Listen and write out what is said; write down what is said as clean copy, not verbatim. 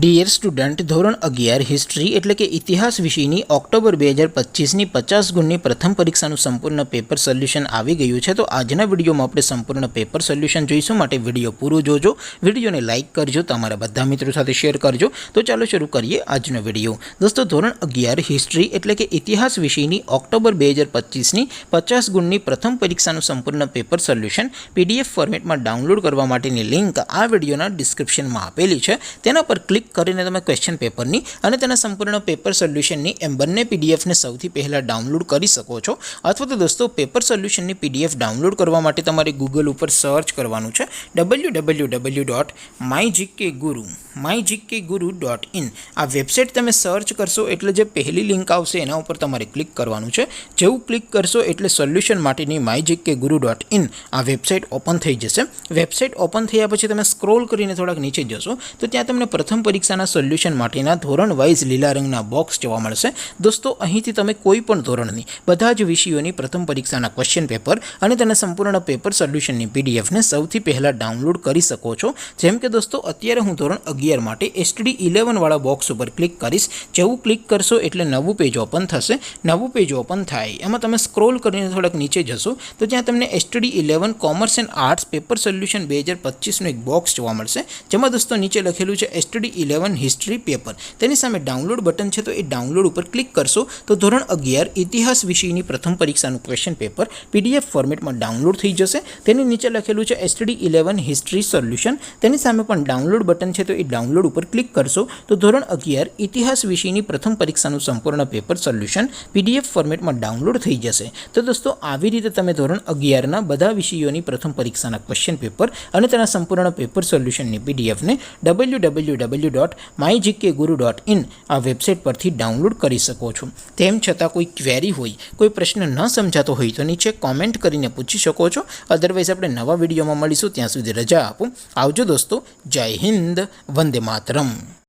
Dear student, ધોરણ 11 history એટલે કે ઇતિહાસ વિષયની ઓક્ટોબર 2025ની 50 ગુણની પ્રથમ પરીક્ષાનું સંપૂર્ણ પેપર સોલ્યુશન આવી ગયું છે. તો આજના વિડીયોમાં આપણે સંપૂર્ણ પેપર સોલ્યુશન જોઈશું. માટે વિડીયો પૂરો જોજો, વિડીયોને લાઇક કરજો, તમારા બધા મિત્રો સાથે શેર કરજો. તો ચાલો શરૂ કરીએ આજનો વિડીયો. દોસ્તો, ધોરણ 11 હિસ્ટ્રી એટલે કે ઇતિહાસ વિષયની ઓક્ટોબર 2025ની 50 ગુણની પ્રથમ પરીક્ષાનું સંપૂર્ણ પેપર સોલ્યુશન PDF ફોર્મેટમાં ડાઉનલોડ કરવા માટેની લિંક આ વિડીયોના ડિસ્ક્રિપ્શનમાં આપેલી છે. તેના પર ક્લિક કરીને તમે ક્વેશ્ચન પેપરની અને તેના સંપૂર્ણ પેપર સોલ્યુશનની એમ બંને પીડીએફને સૌથી પહેલાં ડાઉનલોડ કરી શકો છો. અથવા તો દોસ્તો, પેપર સોલ્યુશનની PDF ડાઉનલોડ કરવા માટે તમારે ગૂગલ ઉપર સર્ચ કરવાનું છે www.mygkguru.in. આ વેબસાઇટ તમે સર્ચ કરશો એટલે જે પહેલી લિંક આવશે એના ઉપર તમારે ક્લિક કરવાનું છે. જેવું ક્લિક કરશો એટલે સોલ્યુશન માટેની mygkguru.in આ વેબસાઇટ ઓપન થઈ જશે. વેબસાઇટ ઓપન થયા પછી તમે સ્ક્રોલ કરીને થોડાક નીચે જશો તો ત્યાં તમને પ્રથમ પરીક્ષાના સોલ્યુશન માટેના ધોરણ વાઇઝ લીલા રંગના બોક્સ જોવા મળશે. દોસ્તો, અહીંથી તમે કોઈ પણ ધોરણની બધા જ વિષયોની પ્રથમ પરીક્ષાના ક્વેશ્ચન પેપર અને તેના સંપૂર્ણ પેપર સોલ્યુશનની PDFને સૌથી પહેલાં ડાઉનલોડ કરી શકો છો. જેમ કે દોસ્તો, અત્યારે હું ધોરણ 11 માટે STD11 વાળા બોક્સ ઉપર ક્લિક કરીશ. જેવું ક્લિક કરશો એટલે નવું પેજ ઓપન થશે. નવું પેજ ઓપન થાય એમાં તમે સ્ક્રોલ કરીને થોડાક નીચે જશો તો ત્યાં તમને STD11 commerce and arts paper solution 2025નું એક બોક્સ જોવા મળશે. જેમાં દોસ્તો નીચે લખેલું છે STD11 હિસ્ટ્રી પેપર. તેની સામે ડાઉનલોડ બટન છે, તો એ ડાઉનલોડ ઉપર ક્લિક કરશો તો ધોરણ 11 ઇતિહાસ વિષયની પ્રથમ પરીક્ષાનું ક્વેશ્ચન પેપર PDF ફોર્મેટમાં ડાઉનલોડ થઈ જશે. તેની નીચે લખેલું છે STD11 હિસ્ટ્રી સોલ્યુશન. તેની સામે પણ ડાઉનલોડ બટન છે, તો એ ડાઉનલોડ ઉપર ક્લિક કરશો તો ધોરણ 11 ઇતિહાસ વિષયની પ્રથમ પરીક્ષાનું સંપૂર્ણ પેપર સોલ્યુશન PDF ફોર્મેટમાં ડાઉનલોડ થઈ જશે. તો દોસ્તો, આવી રીતે તમે ધોરણ 11ના બધા વિષયોની પ્રથમ પરીક્ષાના ક્વેશ્ચન પેપર અને તેના સંપૂર્ણ પેપર સોલ્યુશનની PDFને www.mygkguru.in આ વેબસાઇટ પરથી ડાઉનલોડ કરી શકો છો. તેમ છતાં કોઈ ક્વેરી હોય, કોઈ પ્રશ્ન ન સમજાતો હોય તો નીચે કોમેન્ટ કરીને પૂછી શકો છો. અદરવાઇઝ આપણે નવા વિડીયોમાં મળીશું. ત્યાં સુધી રજા આપો. આવજો દોસ્તો. જય હિન્દ. વંદે માતરમ.